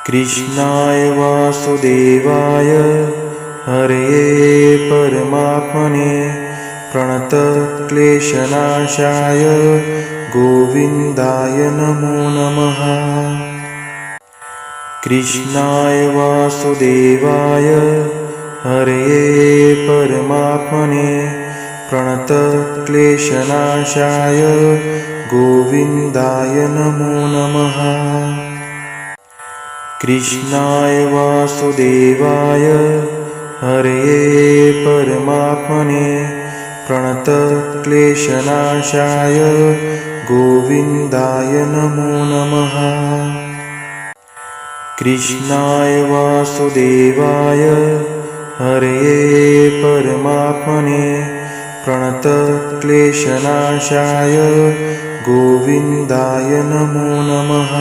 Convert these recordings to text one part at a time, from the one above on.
कृष्णाय वासुदेवाय हरये परमात्मने प्रणतक्लेशनाशाय गोविन्दाय नमो नमः। कृष्णाय वासुदेवाय हरये परमात्मने प्रणतक्लेशनाशाय गोविन्दाय नमो नमः। कृष्णाय वासुदेवाय हरये परमात्मने प्रणतक्लेशनाशाय गोविन्दाय नमो नमः। कृष्णाय वासुदेवाय हरये परमात्मने प्रणतक्लेशनाशाय गोविन्दाय नमो नमः।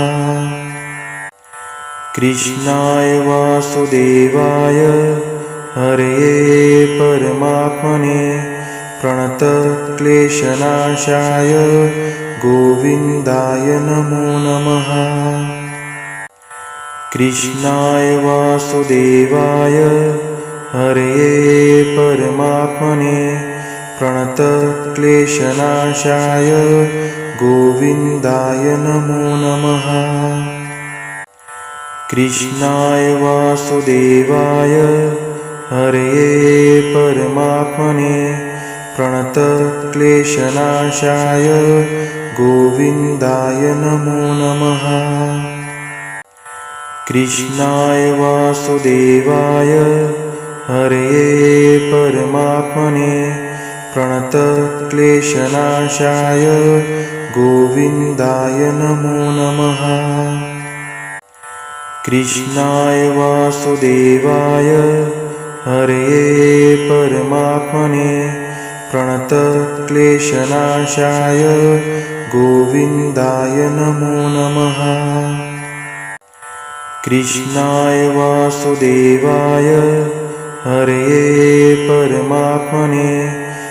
कृष्णाय वासुदेवाय हरये परमात्मने प्रणतक्लेशनाशाय गोविन्दाय नमो नमः। कृष्णाय वासुदेवाय हरये परमात्मने प्रणतक्लेशनाशाय गोविन्दाय नमो नमः। कृष्णाय वासुदेवाय हरये परमात्मने प्रणतक्लेशनाशाय गोविन्दाय नमो नमः। कृष्णाय वासुदेवाय हरये परमात्मने प्रणतक्लेशनाशाय गोविन्दाय नमो नमः। कृष्णाय वासुदेवाय हरये परमात्मने प्रणतक्लेशनाशाय गोविन्दाय नमो नमः। कृष्णाय वासुदेवाय हरये परमात्मने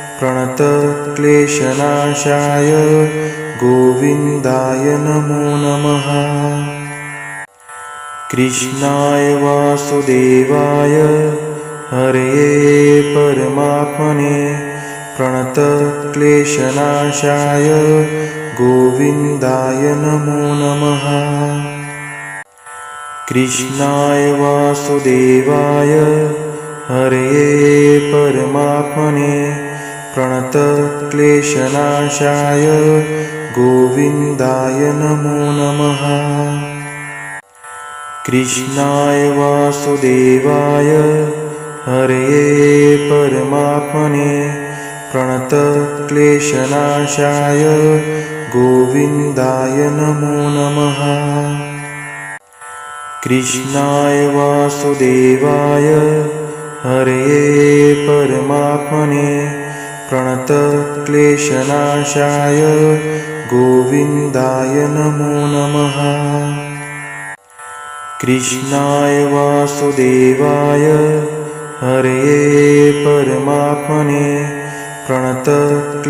प्रणतक्लेशनाशाय गोविन्दाय नमो नमः। कृष्णाय वासुदेवाय हरये परमात्मने प्रणतक्लेशनाशाय गोविन्दाय नमो नमः। कृष्णाय वासुदेवाय हरये परमात्मने प्रणतक्लेशनाशाय गोविन्दाय नमो नमः। कृष्णाय वासुदेवाय हरये परमात्मने प्रणतक्लेशनाशाय गोविन्दाय नमो नमः। कृष्णाय वासुदेवाय हरये परमात्मने प्रणतक्लेशनाशाय गोविन्दाय नमो नमः। कृष्णाय वासुदेवाय हरये परमात्मने प्रणतक्लेशनाशाय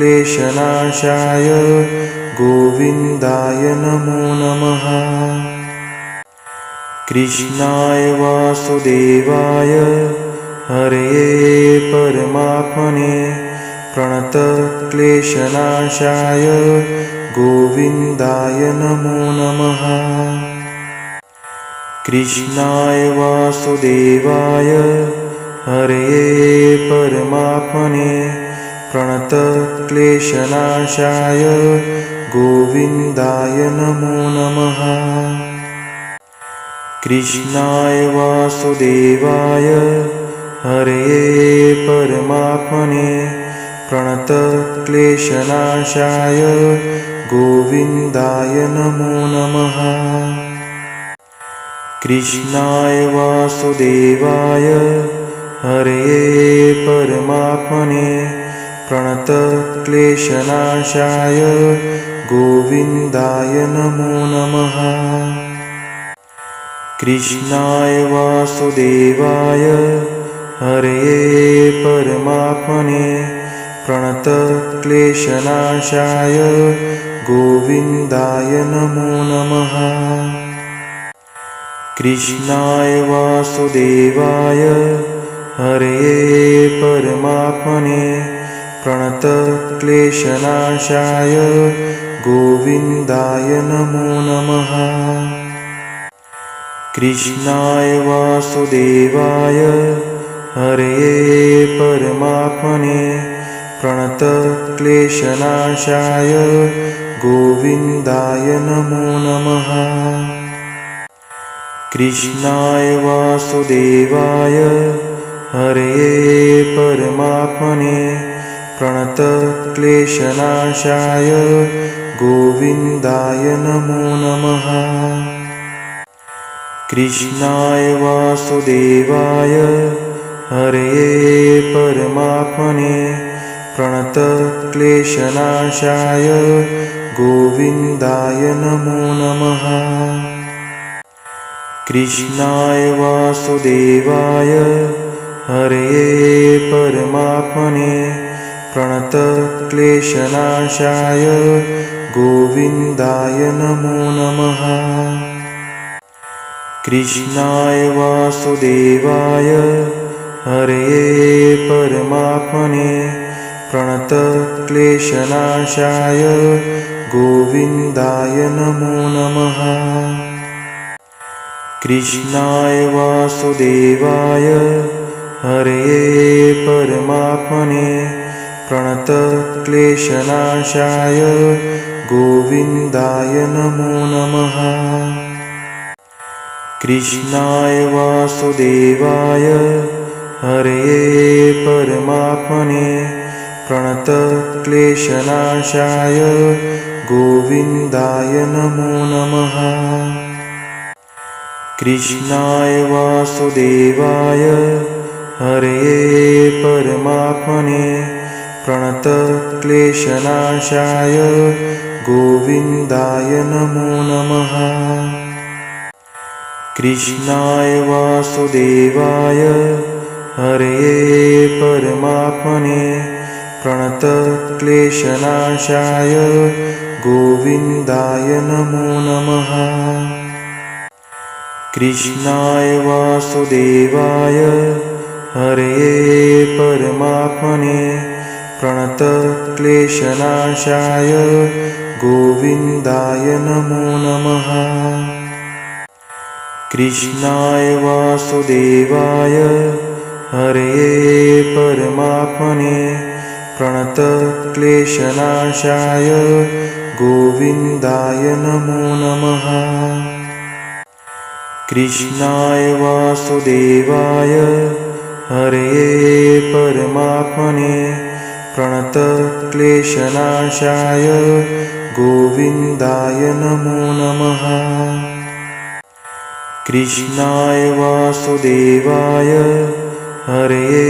गोविन्दाय नमो नमः। कृष्णाय वासुदेवाय हरये परमात्मने प्रणतक्लेशनाशाय गोविन्दाय नमो नमः। कृष्णाय वासुदेवाय हरये परमात्मने प्रणतक्लेशनाशाय गोविन्दाय नमो नमः। कृष्णाय वासुदेवाय हरये परमात्मने प्रणतक्लेशनाशाय गोविन्दाय नमो नमः। कृष्णाय वासुदेवाय हरये परमात्मने प्रणतक्लेशनाशाय गोविन्दाय नमो नमः। कृष्णाय वासुदेवाय हरये परमात्मने प्रणतक्लेशनाशाय गोविन्दाय नमो नमः। कृष्णाय वासुदेवाय हरये परमात्मने प्रणतक्लेशनाशाय गोविन्दाय नमो नमः। कृष्णाय वासुदेवाय हरये परमात्मने प्रणतक्लेशनाशाय गोविन्दाय नमो नमः। कृष्णाय वासुदेवाय हरये परमात्मने प्रणतक्लेशनाशाय गोविन्दाय नमो नमः। कृष्णाय वासुदेवाय हरये परमात्मने प्रणतक्लेशनाशाय गोविन्दाय नमो नमः। कृष्णाय वासुदेवाय हरये परमात्मने प्रणतक्लेशनाशाय गोविन्दाय नमो नमः। कृष्णाय वासुदेवाय हरये परमात्मने प्रणतक्लेशनाशाय गोविन्दाय नमो नमः। कृष्णाय वासुदेवाय हरये परमात्मने प्रणतक्लेशनाशाय गोविन्दाय नमो नमः। कृष्णाय वासुदेवाय हरये परमात्मने प्रणतक्लेशनाशाय गोविन्दाय नमो नमः। कृष्णाय वासुदेवाय हरये परमात्मने प्रणतक्लेशनाशाय गोविन्दाय नमो नमः। कृष्णाय वासुदेवाय हरये परमात्मने प्रणतक्लेशनाशाय गोविन्दाय नमो नमः। कृष्णाय वासुदेवाय हरये परमात्मने प्रणतक्लेशनाशाय गोविन्दाय नमो नमः। कृष्णाय वासुदेवाय हरये परमात्मने प्रणतक्लेशनाशाय गोविन्दाय नमो नमः। कृष्णाय वासुदेवाय हरये परमात्मने प्रणतक्लेशनाशाय गोविन्दाय नमो नमः। कृष्णाय वासुदेवाय हरये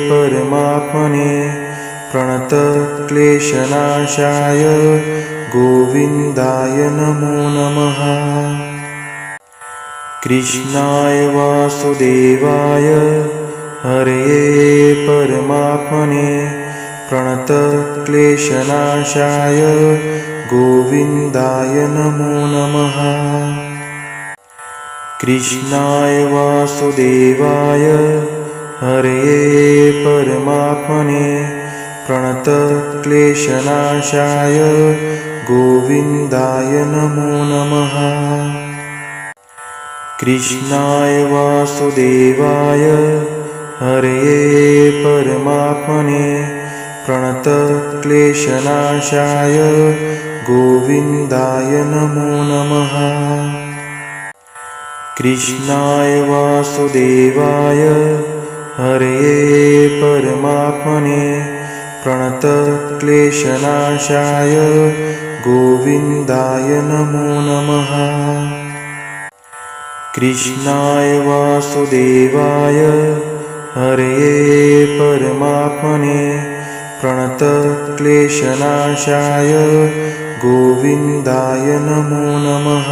परमात्मने प्रणतक्लेशनाशाय गोविन्दाय नमो नमः। कृष्णाय वासुदेवाय हरये परमात्मने प्रणतक्लेशनाशाय गोविन्दाय नमो नमः। कृष्णाय वासुदेवाय हरये परमात्मने प्रणतक्लेशनाशाय गोविन्दाय नमो नमः। कृष्णाय वासुदेवाय हरये परमात्मने प्रणतक्लेशनाशाय गोविन्दाय नमो नमः। कृष्णाय वासुदेवाय हरये परमात्मने प्रणतक्लेशनाशाय गोविन्दाय नमो नमः। कृष्णाय वासुदेवाय हरये परमात्मने प्रणतक्लेशनाशाय गोविन्दाय नमो नमः।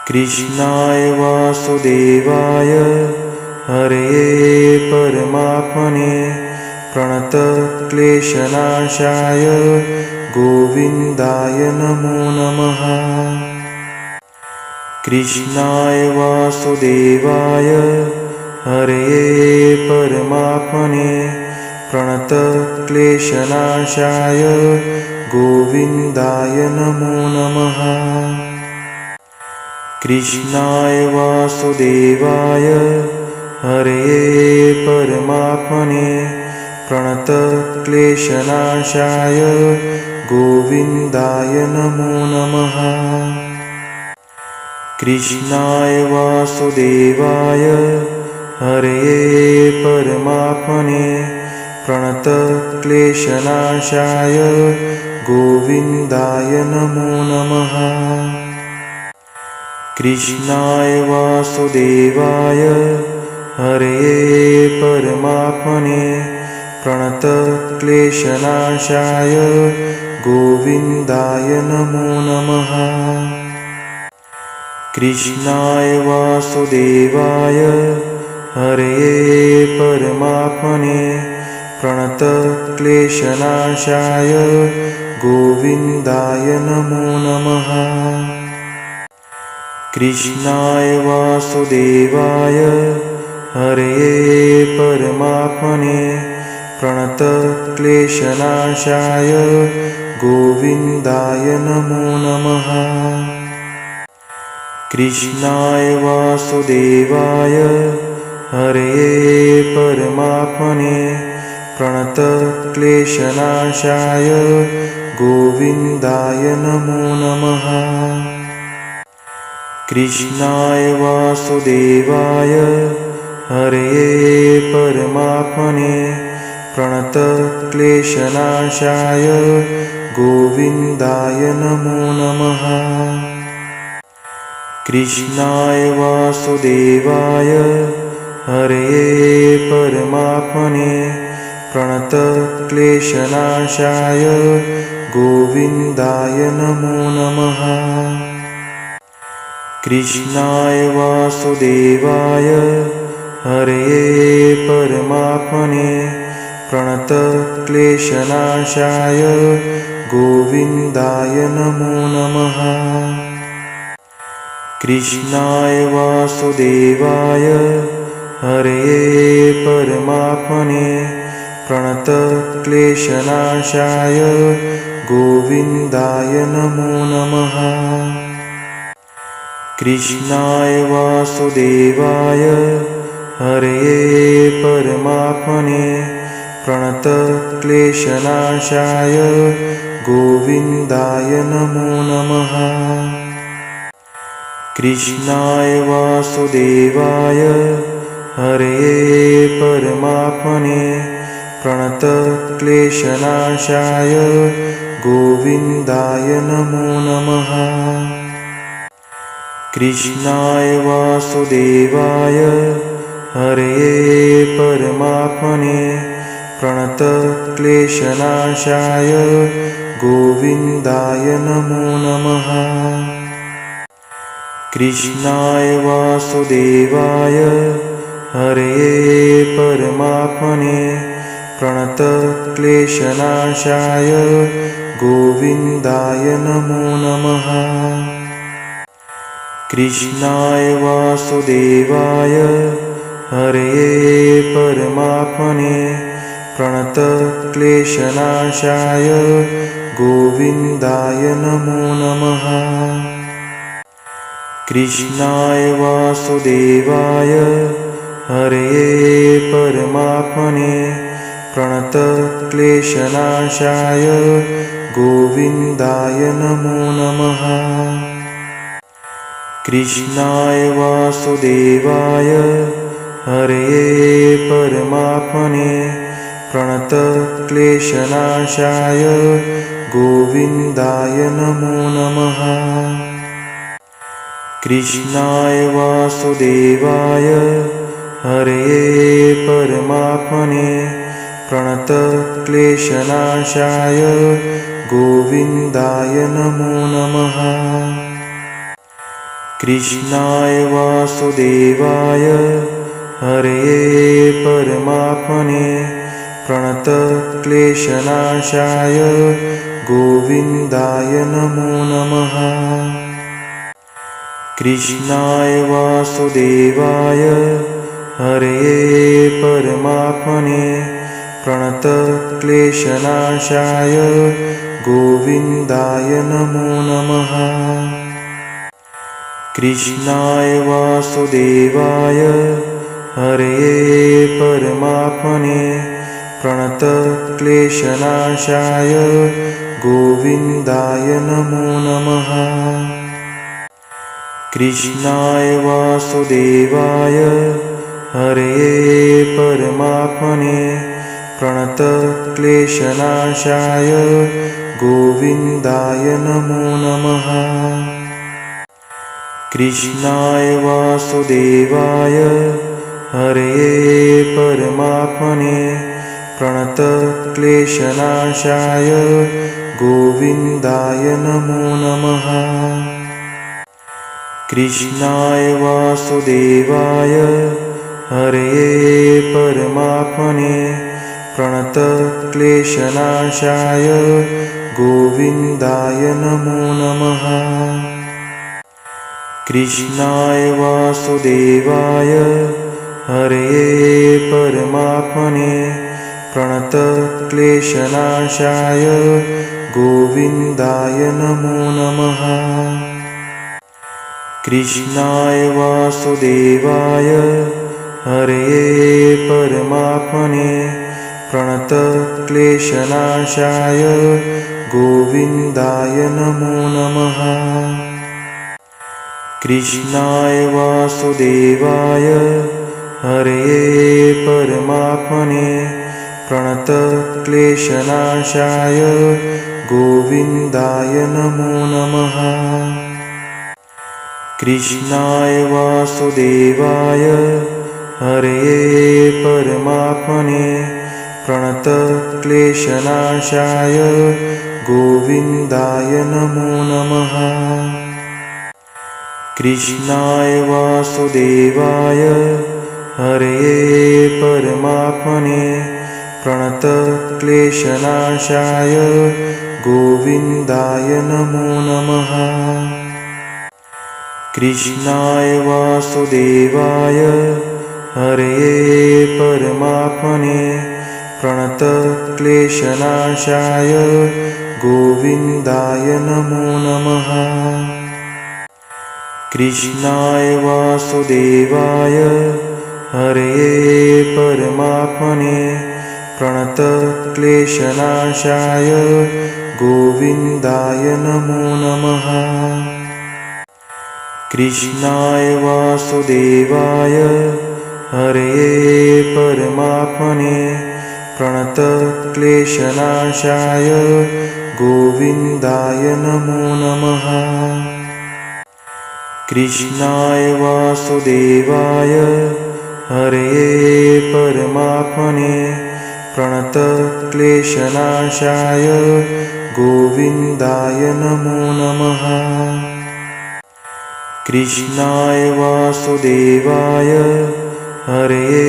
कृष्णाय वासुदेवाय हरये परमात्मने प्रणतक्लेशनाशाय गोविन्दाय नमो नमः। कृष्णाय वासुदेवाय हरये परमात्मने प्रणतक्लेशनाशाय गोविन्दाय नमो नमः। कृष्णाय वासुदेवाय हरये परमात्मने प्रणतक्लेशनाशाय गोविन्दाय नमो नमः। कृष्णाय वासुदेवाय हरये परमात्मने प्रणतक्लेशनाशाय गोविन्दाय नमो नमः। कृष्णाय वासुदेवाय हरये परमात्मने प्रणतक्लेशनाशाय गोविन्दाय नमो नमः। कृष्णाय वासुदेवाय हरये परमात्मने प्रणतक्लेशनाशाय गोविन्दाय नमो नमः। कृष्णाय वासुदेवाय हरये परमात्मने प्रणतक्लेशनाशाय गोविन्दाय नमो नमः। कृष्णाय वासुदेवाय हरये परमात्मने प्रणतक्लेशनाशाय गोविन्दाय नमो नमः। कृष्णाय वासुदेवाय हरये परमात्मने प्रणतक्लेशनाशाय गोविन्दाय नमो नमः। कृष्णाय वासुदेवाय हरये परमात्मने प्रणतक्लेशनाशाय गोविन्दाय नमो नमः। कृष्णाय वासुदेवाय हरये परमात्मने प्रणतक्लेशनाशाय गोविन्दाय नमो नमः। कृष्णाय वासुदेवाय हरये परमात्मने प्रणतक्लेशनाशाय गोविन्दाय नमो नमः। कृष्णाय वासुदेवाय हरये परमात्मने प्रणतक्लेशनाशाय गोविन्दाय नमो नमः। कृष्णाय वासुदेवाय हरये परमात्मने प्रणतक्लेशनाशाय गोविन्दाय नमो नमः। कृष्णाय वासुदेवाय हरये परमात्मने प्रणतक्लेशनाशाय गोविन्दाय नमो नमः। कृष्णाय वासुदेवाय हरये परमात्मने प्रणतक्लेशनाशाय गोविन्दाय नमो नमः। कृष्णाय वासुदेवाय हरये परमात्मने प्रणतक्लेशनाशाय गोविन्दाय नमो नमः। कृष्णाय वासुदेवाय हरये परमात्मने प्रणतक्लेशनाशाय गोविन्दाय नमो नमः। कृष्णाय वासुदेवाय हरये परमात्मने प्रणतक्लेशनाशाय गोविन्दाय नमो नमः। कृष्णाय वासुदेवाय हरये परमात्मने प्रणतक्लेशनाशाय गोविन्दाय नमो नमः। कृष्णाय वासुदेवाय हरये परमात्मने प्रणतक्लेशनाशाय गोविन्दाय नमो नमः। कृष्णाय वासुदेवाय हरये परमात्मने प्रणतक्लेशनाशाय गोविन्दाय नमो नमः। कृष्णाय वासुदेवाय हरये परमात्मने प्रणतक्लेशनाशाय गोविन्दाय नमो नमः। कृष्णाय वासुदेवाय हरये परमात्मने प्रणतक्लेशनाशाय गोविन्दाय नमो नमः। कृष्णाय वासुदेवाय हरये परमात्मने प्रणतक्लेशनाशाय गोविन्दाय नमो नमः। कृष्णाय वासुदेवाय हरये परमात्मने प्रणतक्लेशनाशाय गोविन्दाय नमो नमः। कृष्णाय वासुदेवाय हरये परमात्मने प्रणतक्लेशनाशाय गोविन्दाय नमो नमः। कृष्णाय वासुदेवाय हरये परमात्मने प्रणतक्लेशनाशाय गोविन्दाय नमो नमः। कृष्णाय वासुदेवाय हरये परमात्मने प्रणतक्लेशनाशाय गोविन्दाय नमो नमः। कृष्णाय वासुदेवाय हरये परमात्मने प्रणतक्लेशनाशाय गोविन्दाय नमो नमः। कृष्णाय वासुदेवाय हरये परमात्मने प्रणतक्लेशनाशाय गोविन्दाय नमो नमः। कृष्णाय वासुदेवाय हरये परमात्मने प्रणतक्लेशनाशाय गोविन्दाय नमो नमः। कृष्णाय वासुदेवाय हरये परमात्मने प्रणतक्लेशनाशाय गोविन्दाय नमो नमः। कृष्णाय वासुदेवाय हरये परमात्मने प्रणतक्लेशनाशाय गोविन्दाय नमो नमः। कृष्णाय वासुदेवाय हरये परमात्मने प्रणतक्लेशनाशाय गोविन्दाय नमो नमः। कृष्णाय वासुदेवाय हरये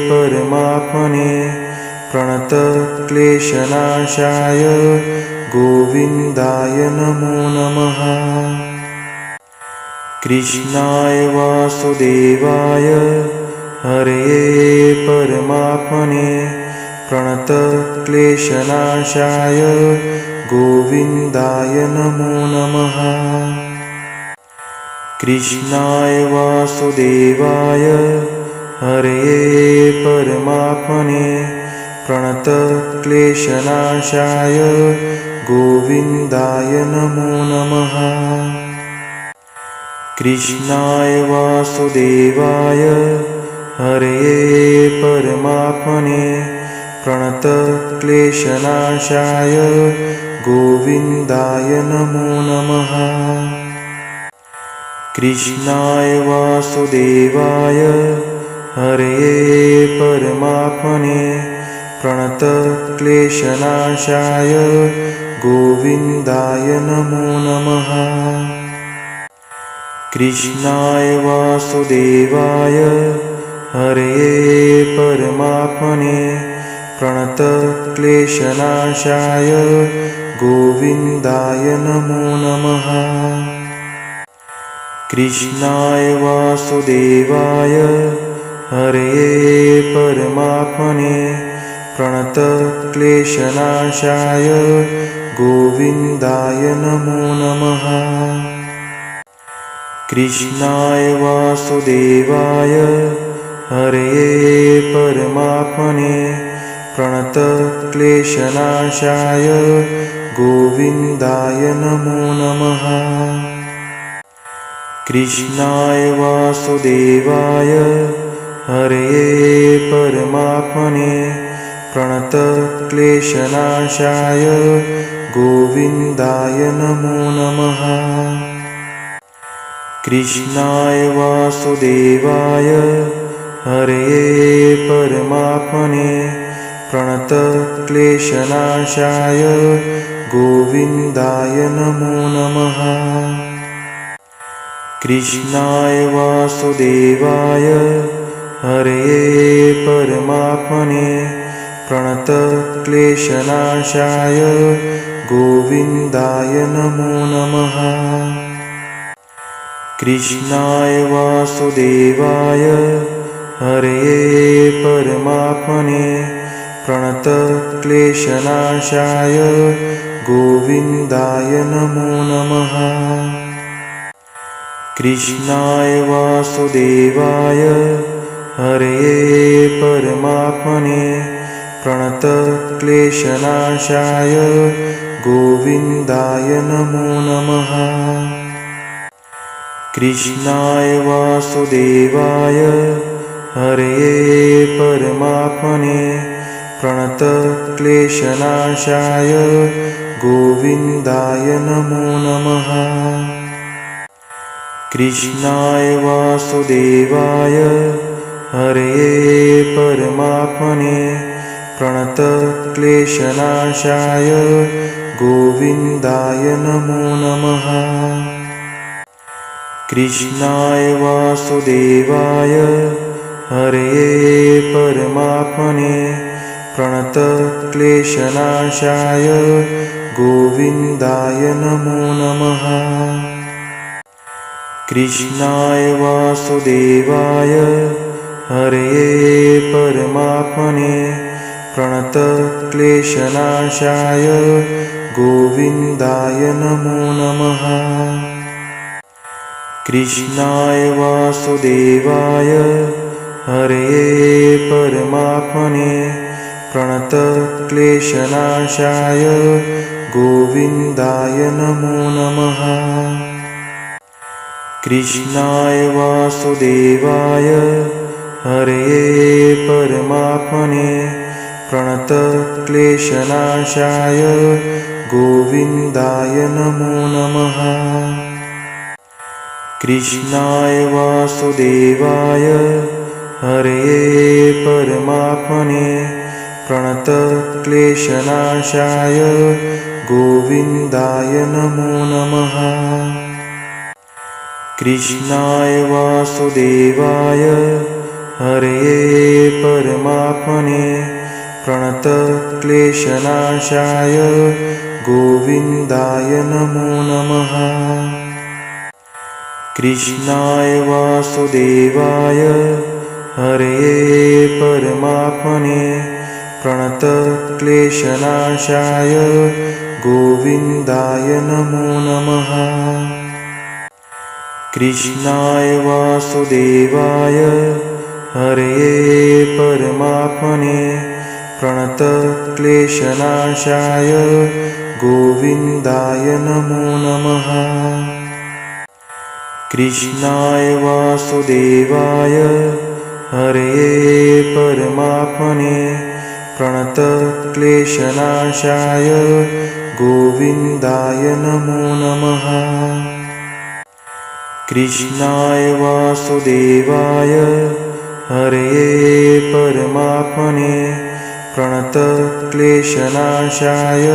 परमात्मने प्रणतक्लेशनाशाय गोविन्दाय नमो नमः। कृष्णाय वासुदेवाय हरये परमात्मने प्रणतक्लेशनाशाय गोविन्दाय नमो नमः। कृष्णाय वासुदेवाय हरये परमात्मने प्रणतक्लेशनाशाय गोविन्दाय नमो नमः। कृष्णाय वासुदेवाय हरये परमात्मने प्रणतक्लेशनाशाय गोविन्दाय नमो नमः। कृष्णाय वासुदेवाय हरये परमात्मने प्रणतक्लेशनाशाय गोविन्दाय नमो नमः। कृष्णाय वासुदेवाय हरये परमात्मने प्रणतक्लेशनाशाय गोविन्दाय नमो नमः। कृष्णाय वासुदेवाय हरये परमात्मने प्रणतक्लेशनाशाय गोविन्दाय नमो नमः। कृष्णाय वासुदेवाय हरये परमात्मने प्रणतक्लेशनाशाय गोविन्दाय नमो नमः। कृष्णाय वासुदेवाय हरये परमात्मने प्रणतक्लेशनाशाय गोविन्दाय नमो नमः। कृष्णाय वासुदेवाय हरये परमात्मने प्रणतक्लेशनाशाय गोविन्दाय नमो नमः। कृष्णाय वासुदेवाय हरये परमात्मने प्रणतक्लेशनाशाय गोविन्दाय नमो नमः। कृष्णाय वासुदेवाय हरये परमात्मने प्रणतक्लेशनाशाय गोविन्दाय नमो नमः। कृष्णाय वासुदेवाय हरये परमात्मने प्रणतक्लेशनाशाय गोविन्दाय नमो नमः। कृष्णाय वासुदेवाय हरये परमात्मने प्रणतक्लेशनाशाय गोविन्दाय नमो नमः। कृष्णाय वासुदेवाय हरये परमात्मने प्रणतक्लेशनाशाय गोविन्दाय नमो नमः। कृष्णाय वासुदेवाय हरये परमात्मने प्रणतक्लेशनाशाय गोविन्दाय नमो नमः। कृष्णाय वासुदेवाय हरये परमात्मने प्रणतक्लेशनाशाय गोविन्दाय नमो नमः। कृष्णाय वासुदेवाय हरये परमात्मने प्रणतक्लेशनाशाय गोविन्दाय नमो नमः। कृष्णाय वासुदेवाय हरये परमात्मने प्रणतक्लेशनाशाय गोविन्दाय नमो नमः। कृष्णाय वासुदेवाय हरये परमात्मने प्रणतक्लेशनाशाय गोविन्दाय नमो नमः। कृष्णाय वासुदेवाय हरये परमात्मने प्रणतक्लेशनाशाय गोविन्दाय नमो नमः। कृष्णाय वासुदेवाय हरये परमात्मने प्रणतक्लेशनाशाय गोविन्दाय नमो नमः। कृष्णाय वासुदेवाय हरये परमात्मने प्रणतक्लेशनाशाय गोविन्दाय नमो नमः। कृष्णाय वासुदेवाय हरये परमात्मने प्रणतक्लेशनाशाय गोविन्दाय नमो नमः। कृष्णाय वासुदेवाय हरये परमात्मने प्रणतक्लेशनाशाय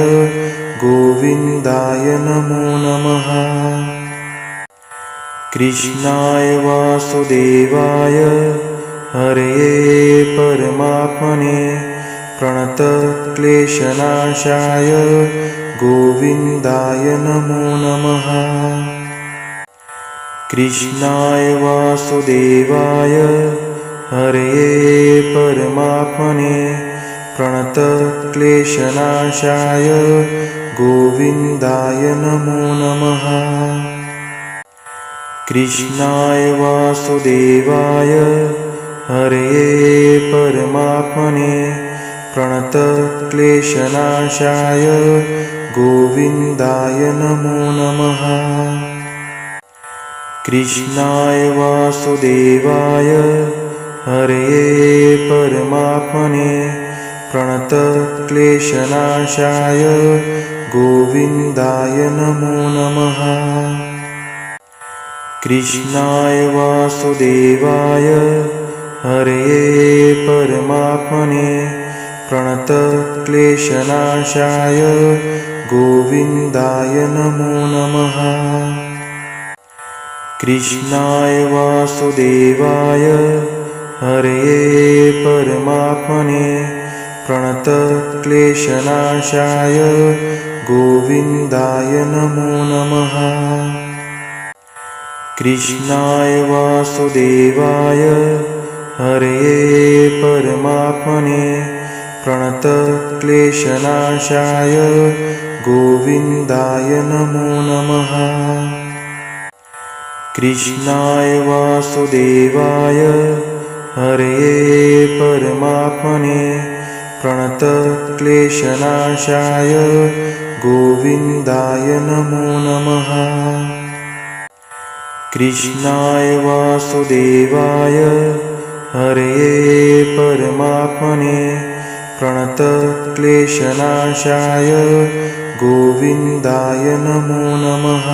गोविन्दाय नमो नमः। कृष्णाय वासुदेवाय हरये परमात्मने प्रणतक्लेशनाशाय गोविन्दाय नमो नमः। कृष्णाय वासुदेवाय हरये परमात्मने प्रणतक्लेशनाशाय गोविन्दाय नमो नमः। कृष्णाय वासुदेवाय हरये परमात्मने प्रणतक्लेशनाशाय गोविन्दाय नमो नमः। कृष्णाय वासुदेवाय हरये परमात्मने प्रणतक्लेशनाशाय गोविन्दाय नमो नमः। कृष्णाय वासुदेवाय हरये परमात्मने प्रणतक्लेशनाशाय गोविन्दाय नमो नमः। कृष्णाय वासुदेवाय हरये परमात्मने प्रणतक्लेशनाशाय गोविन्दाय नमो नमः। कृष्णाय वासुदेवाय हरये परमात्मने प्रणतक्लेशनाशाय गोविन्दाय नमो नमः। कृष्णाय वासुदेवाय हरये परमात्मने प्रणतक्लेशनाशाय गोविन्दाय नमो नमः। कृष्णाय वासुदेवाय हरये परमात्मने प्रणतक्लेशनाशाय गोविन्दाय नमो नमः। कृष्णाय वासुदेवाय हरये परमात्मने प्रणतक्लेशनाशाय गोविन्दाय नमो नमः। कृष्णाय वासुदेवाय हरये परमात्मने प्रणतक्लेशनाशाय गोविन्दाय नमो नमः। कृष्णाय वासुदेवाय हरये परमात्मने प्रणतक्लेशनाशाय गोविन्दाय नमो नमः।